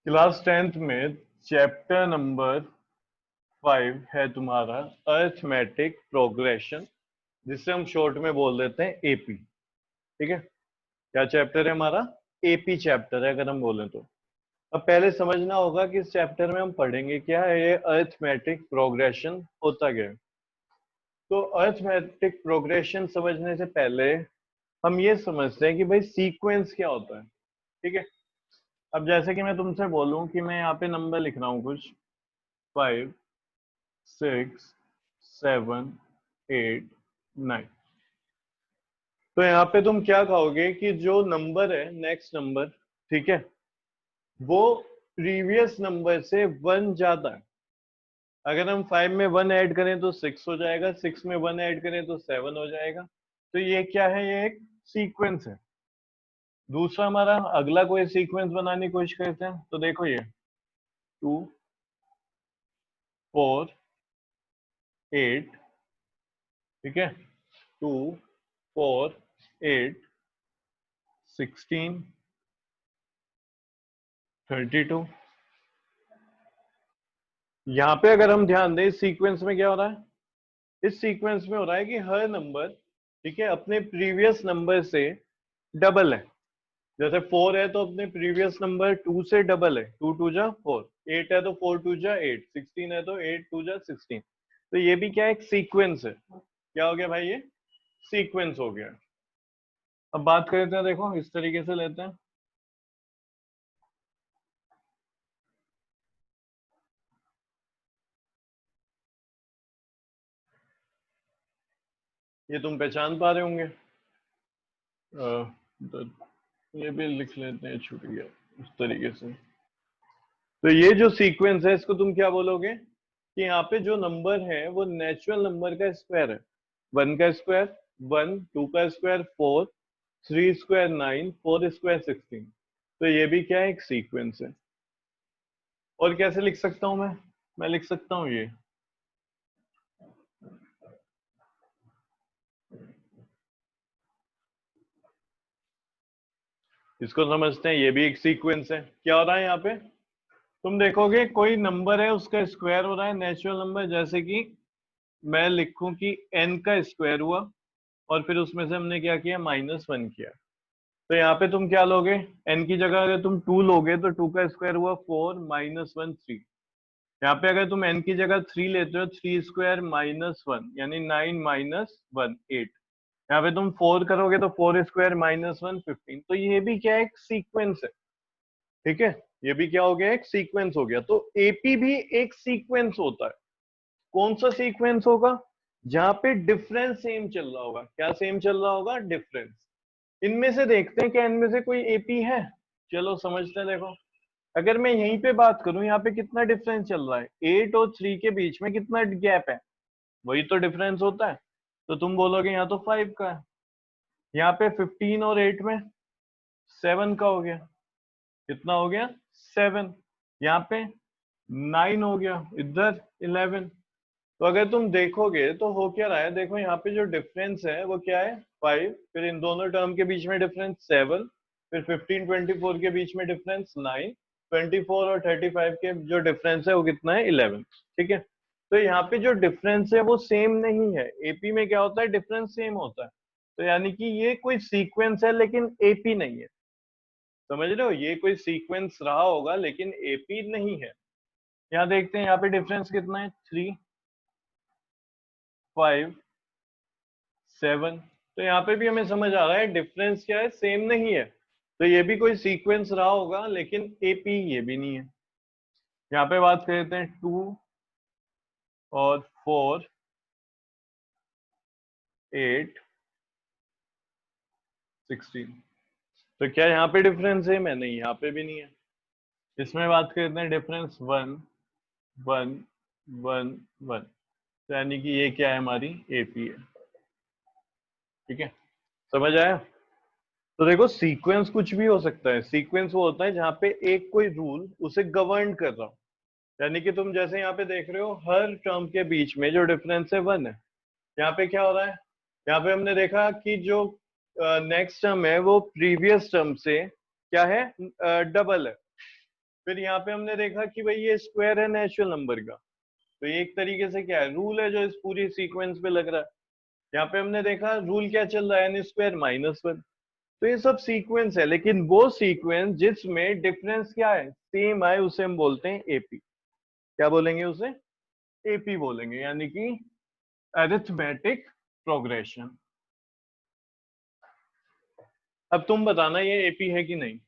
Class 10th में chapter number 5 है तुम्हारा अरिथमेटिक प्रोग्रेशन, जिसे हम शॉर्ट में बोल देते हैं एपी। ठीक है, क्या चैप्टर है हमारा? एपी चैप्टर है अगर हम बोलें तो। अब पहले समझना होगा कि इस चैप्टर में हम पढ़ेंगे क्या है, ये अरिथमेटिक प्रोग्रेशन होता क्या है। तो अरिथमेटिक प्रोग्रेशन समझने से पहले हम ये समझते हैं कि भाई सीक्वेंस क्या होता है। ठीक है, अब जैसे कि मैं तुमसे बोलूं कि मैं यहाँ पे नंबर लिख रहा हूँ कुछ 5 6 7 8 9, तो यहाँ पे तुम क्या कहोगे कि जो नंबर है नेक्स्ट नंबर, ठीक है, वो प्रीवियस नंबर से 1 ज्यादा है। अगर हम 5 में 1 ऐड करें तो 6 हो जाएगा, 6 में 1 ऐड करें तो 7 हो जाएगा। तो ये क्या है? ये एक सीक्वेंस है। दूसरा हमारा अगला कोई सीक्वेंस बनाने की कोशिश करते हैं, तो देखो ये 2 4 8, ठीक है, 2 4 8 16 32। यहाँ पे अगर हम ध्यान दें इस सीक्वेंस में क्या हो रहा है, इस सीक्वेंस में हो रहा है कि हर नंबर, ठीक है, अपने प्रीवियस नंबर से डबल है। जैसे 4 है तो अपने प्रीवियस नंबर 2 से डबल है, 2 2 जा 4, 8 है तो 4 2 जा 8, 16 है तो 8 2 जा 16। तो ये भी क्या, एक सीक्वेंस है। क्या हो गया भाई? ये सीक्वेंस हो गया। अब बात करते हैं, देखो इस तरीके से लेते हैं। ये तुम पहचान पा रहे होंगे। तो ये भी लिख लेते हैं, छूट गया इस तरीके से। तो ये जो सीक्वेंस है इसको तुम क्या बोलोगे कि यहाँ पे जो नंबर है वो नेचुरल नंबर का स्क्वायर है। 1 का स्क्वायर 1, 2 का स्क्वायर 4, 3 स्क्वायर 9, 4 स्क्वायर 16। तो ये भी क्या है, एक सीक्वेंस है। और कैसे लिख सकता हूं मैं लिख सकता हूं ये, इसको समझते हैं, ये भी एक सीक्वेंस है। क्या हो रहा है यहाँ पे? तुम देखोगे कोई नंबर है उसका स्क्वायर हो रहा है, नेचुरल नंबर, जैसे कि मैं लिखूं कि n का स्क्वायर हुआ और फिर उसमें से हमने क्या किया, -1 किया। तो यहाँ पे तुम क्या लोगे, n की जगह अगर तुम 2 लोगे तो 2 का स्क्वायर हुआ 4 -1 3। यहाँ पे अगर तुम n की जगह 3 लेते हो, 3 स्क्वायर -1 यानी 9 -1 8। यहाँ पे तुम 4 करोगे तो 4 स्क्वायर -1 15। तो ये भी क्या है, एक सीक्वेंस है। ठीक है, ये भी क्या हो गया, एक सीक्वेंस हो गया। तो एपी भी एक सीक्वेंस होता है। कौन सा सीक्वेंस होगा? जहां पे डिफरेंस सेम चल रहा होगा। क्या सेम चल रहा होगा? डिफरेंस। इनमें से देखते हैं क्या इनमें से कोई एपी है। चलो समझते हैं। देखो, अगर मैं यहीं पे बात करूं, यहाँ पे कितना डिफरेंस चल रहा है, 8 और 3 के बीच में कितना गैप है, वही तो डिफरेंस होता है। तो तुम बोलोगे यहाँ तो 5 का है। यहाँ पे 15 और 8 में 7 का हो गया। कितना हो गया? 7। यहाँ पे 9 हो गया, इधर 11। तो अगर तुम देखोगे तो हो क्या रहा है, देखो यहाँ पे जो डिफरेंस है वो क्या है, 5, फिर इन दोनों टर्म के बीच में डिफरेंस 7, फिर 15 24 के बीच में डिफरेंस 9, 24 और 35 के जो डिफरेंस है वो कितना है, 11। ठीक है, तो यहाँ पे जो डिफरेंस है वो सेम नहीं है। एपी में क्या होता है, डिफरेंस सेम होता है। तो यानी कि ये कोई सीक्वेंस है लेकिन एपी नहीं है। समझ रहे हो, ये कोई सीक्वेंस रहा होगा लेकिन एपी नहीं है। यहाँ देखते हैं, यहाँ पे डिफरेंस कितना है, 3 5 7। तो यहाँ पे भी हमें समझ आ रहा है डिफरेंस क्या है, सेम नहीं है। तो ये भी कोई सीक्वेंस रहा होगा लेकिन एपी ये भी नहीं है। यहाँ पे बात करते हैं 2 और 4 8 16। तो क्या यहाँ पे डिफरेंस है? मैं नहीं, यहाँ पे भी नहीं है। इसमें बात करते हैं डिफरेंस 1 1 1 1। तो यानी कि ये क्या है, हमारी एपी है। ठीक है, समझ आया? तो देखो, सीक्वेंस कुछ भी हो सकता है। सीक्वेंस वो होता है जहां पे एक कोई रूल उसे गवर्न कर रहा हो। यानी कि तुम जैसे यहाँ पे देख रहे हो, हर टर्म के बीच में जो डिफरेंस है 1 है। यहाँ पे क्या हो रहा है, यहाँ पे हमने देखा कि जो नेक्स्ट टर्म है वो प्रीवियस टर्म से क्या है, डबल है। फिर यहाँ पे हमने देखा कि भाई ये स्क्वायर है नेचुरल नंबर का, तो ये एक तरीके से क्या है, रूल है जो इस पूरी सीक्वेंस पे लग रहा है। यहाँ पे हमने देखा रूल क्या चल रहा है, एन स्क्वायर माइनस वन। तो ये सब सीक्वेंस है, लेकिन वो सीक्वेंस जिसमें डिफरेंस क्या है, सेम आए, उसे हम बोलते हैं एपी। क्या बोलेंगे उसे, एपी बोलेंगे, यानी कि अरिथमेटिक प्रोग्रेशन। अब तुम बताना ये एपी है कि नहीं।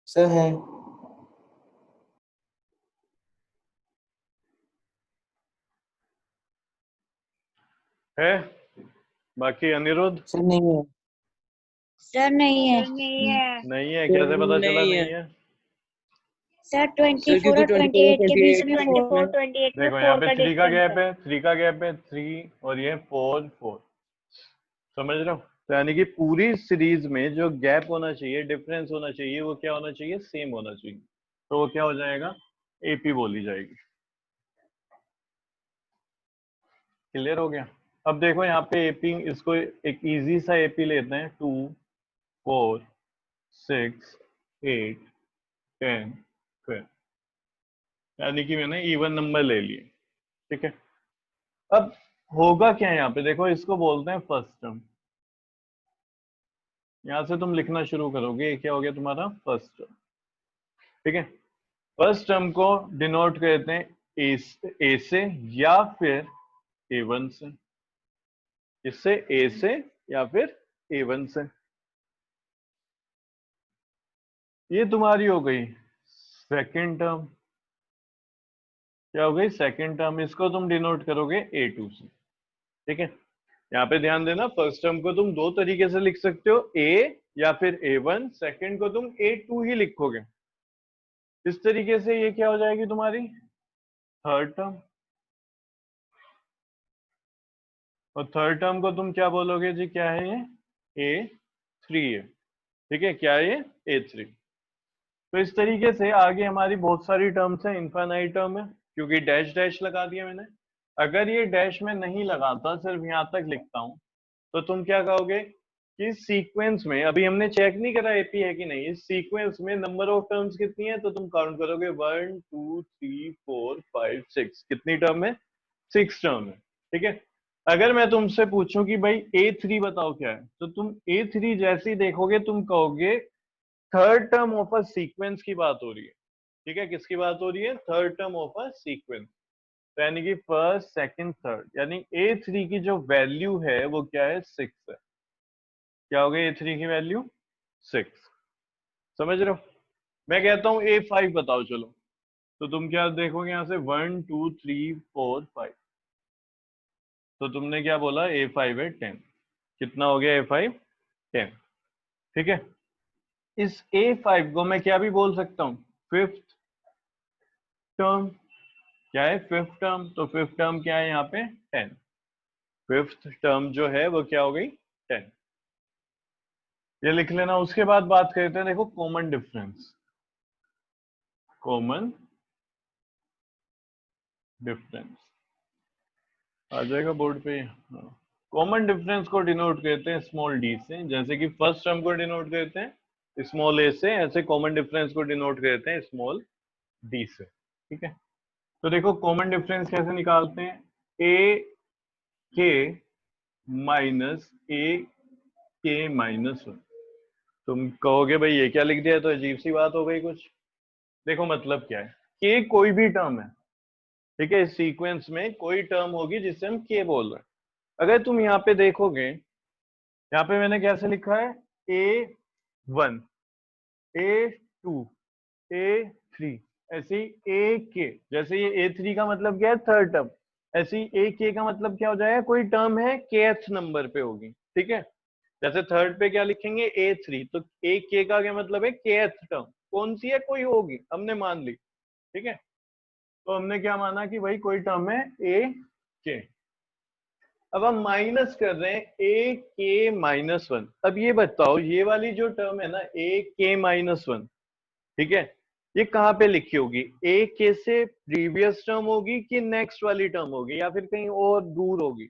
सर है। है बाकी अनिरुद्ध, सर नहीं है। सर नहीं है। नहीं है, कैसे पता चला नहीं है। सर सर 24 क्योंकि और 24 28 के बीच में 4। 28 में देखो यहाँ 4 पे का 3 का डिफरेंस गैप है। है, 3 का गैप है, 3 और ये 4 4, समझ रहे हो। तो यानी कि पूरी सीरीज में जो गैप होना चाहिए, डिफरेंस होना चाहिए, वो क्या होना चाहिए, सेम होना चाहिए। तो वो क्या हो जाएगा, एपी बोली जाएगी। क्लियर हो गया। अब देखो यहाँ पे एपी, इसको एक इजी सा एपी लेते हैं, 2 4 6 8 10 12, यानी कि मैंने इवन नंबर ले लिए। ठीक है, अब होगा क्या यहाँ पे, देखो इसको बोलते हैं फर्स्ट टर्म। यहां से तुम लिखना शुरू करोगे, ये क्या हो गया तुम्हारा फर्स्ट टर्म। ठीक है, फर्स्ट टर्म को डिनोट करते हैं ए से या फिर ए वन से। इससे ए से या फिर ए वन से। ये तुम्हारी हो गई सेकंड टर्म। क्या हो गई, सेकंड टर्म। इसको तुम डिनोट करोगे ए टू से। ठीक है, यहाँ पे ध्यान देना, फर्स्ट टर्म को तुम दो तरीके से लिख सकते हो, ए या फिर ए वन। सेकेंड को तुम ए टू ही लिखोगे। इस तरीके से ये क्या हो जाएगी तुम्हारी थर्ड टर्म। और थर्ड टर्म को तुम क्या बोलोगे जी, क्या है ये, ए थ्री है। ठीक है, क्या है ये, ए थ्री। तो इस तरीके से आगे हमारी बहुत सारी टर्म्स है, इनफाइनाइट टर्म है, क्योंकि डैश डैश लगा दिया मैंने। अगर ये डैश में नहीं लगाता, सिर्फ यहां तक लिखता हूं, तो तुम क्या कहोगे कि सीक्वेंस में, अभी हमने चेक नहीं करा एपी है कि नहीं, इस सीक्वेंस में नंबर ऑफ टर्म्स कितनी है, तो तुम काउंट करोगे 1 2 3 4 5 6, कितनी टर्म है, 6 टर्म है। ठीक है, अगर मैं तुमसे पूछूं कि भाई ए थ्री बताओ क्या है, तो तुम ए थ्री जैसे ही देखोगे तुम कहोगे third term of a sequence की बात हो रही है। ठीक है, किसकी बात हो रही है, third term of a sequence. तो यानी कि फर्स्ट सेकंड थर्ड, यानी ए थ्री की जो वैल्यू है वो क्या है, 6 है। क्या हो गया ए थ्री की वैल्यू, 6। समझ रहे हो। मैं कहता हूं ए फाइव बताओ चलो, तो तुम क्या देखोगे यहां से 1 2 3 4 5, तो तुमने क्या बोला, ए फाइव है 10। कितना हो गया ए फाइव, 10। ठीक है, इस ए फाइव को मैं क्या भी बोल सकता हूँ, फिफ्थ टर्म। क्या है, फिफ्थ टर्म। तो फिफ्थ टर्म क्या है यहाँ पे, 10। फिफ्थ टर्म जो है वो क्या हो गई, 10। ये लिख लेना। उसके बाद बात करते हैं, देखो कॉमन डिफरेंस। कॉमन डिफरेंस आ जाएगा बोर्ड पे। कॉमन डिफरेंस को डिनोट करते हैं स्मॉल डी से, जैसे कि फर्स्ट टर्म को डिनोट करते हैं स्मॉल ए से, ऐसे कॉमन डिफरेंस को डिनोट करते हैं स्मॉल डी से। ठीक है, तो देखो कॉमन डिफरेंस कैसे निकालते हैं, ए के माइनस ए के माइनस वन। तुम कहोगे भाई ये क्या लिख दिया, तो अजीब सी बात हो गई कुछ। देखो मतलब क्या है, के कोई भी टर्म है। ठीक है, इस सीक्वेंस में कोई टर्म होगी जिसे हम के बोल रहे हैं। अगर तुम यहाँ पे देखोगे, यहाँ पे मैंने कैसे लिखा है, A one, A two, A three, ऐसे ही ए के। जैसे ये ए थ्री का मतलब क्या है, थर्ड टर्म। ऐसे ही ए के का मतलब क्या हो जाएगा, कोई टर्म है केथ नंबर पे होगी। ठीक है, जैसे थर्ड पे क्या लिखेंगे, ए थ्री, तो ए के का क्या मतलब है, केथ टर्म। कौन सी है, कोई होगी, हमने मान ली। ठीक है, तो हमने क्या माना कि भाई कोई टर्म है ए के। अब हम माइनस कर रहे हैं ए के माइनस वन। अब ये बताओ, ये वाली जो टर्म है ना, ए के माइनस वन, ठीक है, ये कहाँ पे लिखी होगी? ए के से प्रीवियस टर्म होगी कि नेक्स्ट वाली टर्म होगी या फिर कहीं और दूर होगी?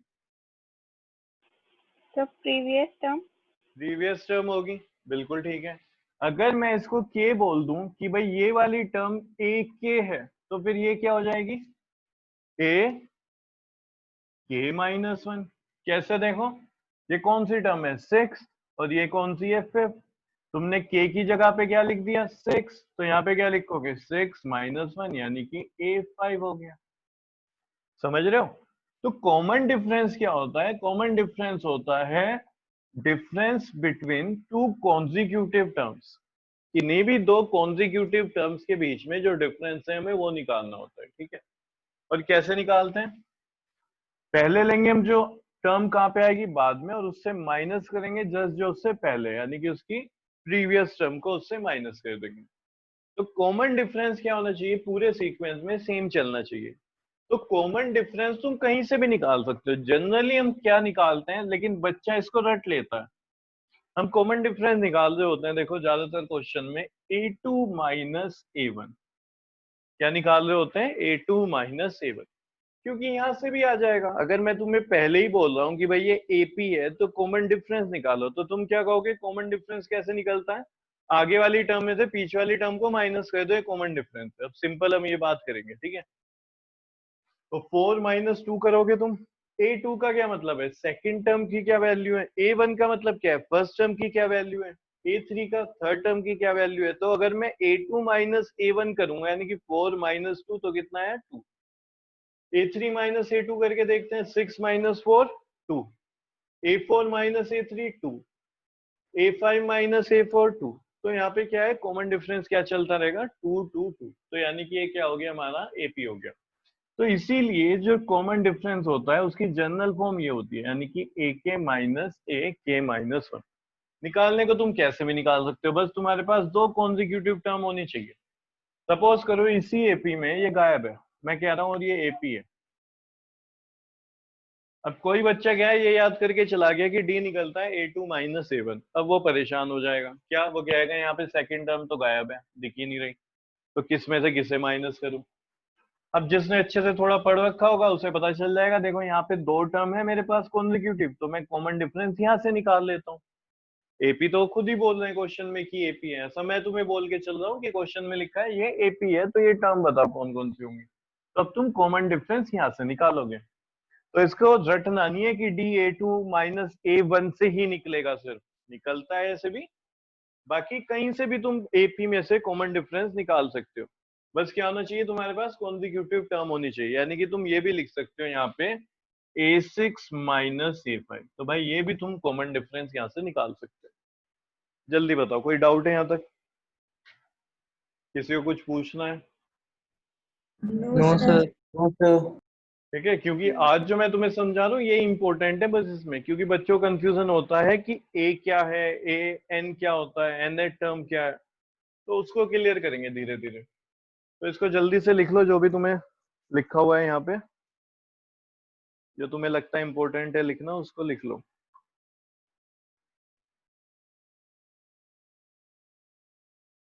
तो प्रीवियस टर्म होगी, बिल्कुल ठीक है। अगर मैं इसको के बोल दूं कि भाई ये वाली टर्म ए के है, तो फिर ये क्या हो जाएगी? ए के माइनस वन। कैसे देखो, ये कौन सी टर्म है? 6, और ये कौन सी है? 5। तुमने के की जगह पे क्या लिख दिया? 6, तो यहाँ पे क्या लिखोगे? 6 माइनस 1, यानी कि A5 हो गया। समझ रहे हो? तो कॉमन डिफरेंस क्या होता है? कॉमन डिफरेंस होता है difference between two consecutive terms. किन्हीं भी दो कॉन्जिक्यूटिव टर्म्स के बीच में जो डिफरेंस है हमें वो निकालना होता है। ठीक है, और कैसे निकालते हैं? पहले लेंगे हम जो टर्म कहाँ पे आएगी? बाद में, और उससे माइनस करेंगे जस्ट जो उससे पहले, यानी कि उसकी प्रीवियस टर्म को उससे माइनस कर देंगे। तो कॉमन डिफरेंस क्या होना चाहिए? पूरे सीक्वेंस में सेम चलना चाहिए। तो कॉमन डिफरेंस तुम कहीं से भी निकाल सकते हो। जनरली हम क्या निकालते हैं, लेकिन बच्चा इसको रट लेता है। हम कॉमन डिफरेंस निकाल रहे होते हैं, देखो ज्यादातर क्वेश्चन में A2 माइनस A1, क्या निकाल रहे होते हैं? A2 माइनस A1, क्योंकि यहां से भी आ जाएगा। अगर मैं तुम्हें पहले ही बोल रहा हूँ कि भाई ये AP है तो कॉमन डिफरेंस निकालो, तो तुम क्या कहोगे? कॉमन डिफरेंस कैसे निकलता है? आगे वाली टर्म में से पीछे वाली टर्म को माइनस कर दो, ये कॉमन डिफरेंस है। अब सिंपल हम ये बात करेंगे, ठीक है? तो 4 माइनस 2 करोगे तुम। A2 का क्या मतलब है? सेकंड टर्म की क्या वैल्यू है? A1 का मतलब क्या है? फर्स्ट टर्म की क्या वैल्यू है? A3 का थर्ड टर्म की क्या वैल्यू है? तो अगर मैं A2 माइनस A1 करूंगा, यानी कि 4 माइनस 2, तो कितना है? 2। A3 माइनस A2 करके देखते हैं। 6 minus 4 2, A4 minus A3 2, A5 minus A4 2। तो यहाँ पे क्या है? कॉमन डिफरेंस क्या चलता रहेगा? 2 2 2। तो यानी कि ये क्या हो गया? हमारा AP हो गया। तो इसीलिए जो कॉमन डिफरेंस होता है उसकी जनरल फॉर्म ये होती है, यानी कि AK माइनस AK माइनस 1। निकालने को तुम कैसे भी निकाल सकते हो, बस तुम्हारे पास दो कॉन्जिक्यूटिव टर्म होनी चाहिए। सपोज करो इसी AP में ये गायब है, मैं कह रहा हूँ, और ये AP है। अब कोई बच्चा क्या है, ये याद करके चला गया कि D निकलता है A2 माइनस A1। अब वो परेशान हो जाएगा। क्या वो कहेगा? यहाँ पे सेकंड टर्म तो गायब है, दिख ही नहीं रही, तो किस में से किसे माइनस करूं? अब जिसने अच्छे से थोड़ा पढ़ रखा होगा उसे पता चल जाएगा, देखो यहाँ पे दो टर्म है मेरे पास कॉन्जिक्यूटिव, तो मैं कॉमन डिफरेंस यहाँ से निकाल लेता हूँ। AP तो खुद ही बोल रहे हैं क्वेश्चन में कि AP है, ऐसा मैं तुम्हें बोल के चल रहा हूँ कि क्वेश्चन में लिखा है ये AP है, तो ये टर्म बताओ कौन कौन सी होंगी। तो अब तुम कॉमन डिफरेंस यहाँ से निकालोगे। तो इसको रटना नहीं है कि DA2 माइनस A1 से ही निकलेगा, सिर्फ निकलता है ऐसे भी, बाकी कहीं से भी तुम AP में से कॉमन डिफरेंस निकाल सकते हो। बस क्या होना चाहिए? तुम्हारे पास कॉन्जिक्यूटिव टर्म होनी चाहिए, यानी कि तुम ये भी लिख सकते हो यहाँ पे A6 माइनस A5। तो भाई ये भी तुम कॉमन डिफरेंस यहाँ से निकाल सकते हो। जल्दी बताओ, कोई डाउट है यहाँ तक? किसी को कुछ पूछना है? No sir. No sir. ठीक है, क्योंकि आज जो मैं तुम्हें समझा रहा हूँ ये इंपॉर्टेंट है बस इसमें, क्योंकि बच्चों को कंफ्यूजन होता है कि A क्या है, AN क्या होता है, NH टर्म क्या है, तो उसको क्लियर करेंगे धीरे धीरे। तो इसको जल्दी से लिख लो, जो भी तुम्हें लिखा हुआ है यहाँ पे, जो तुम्हें लगता है इंपॉर्टेंट है लिखना, उसको लिख लो।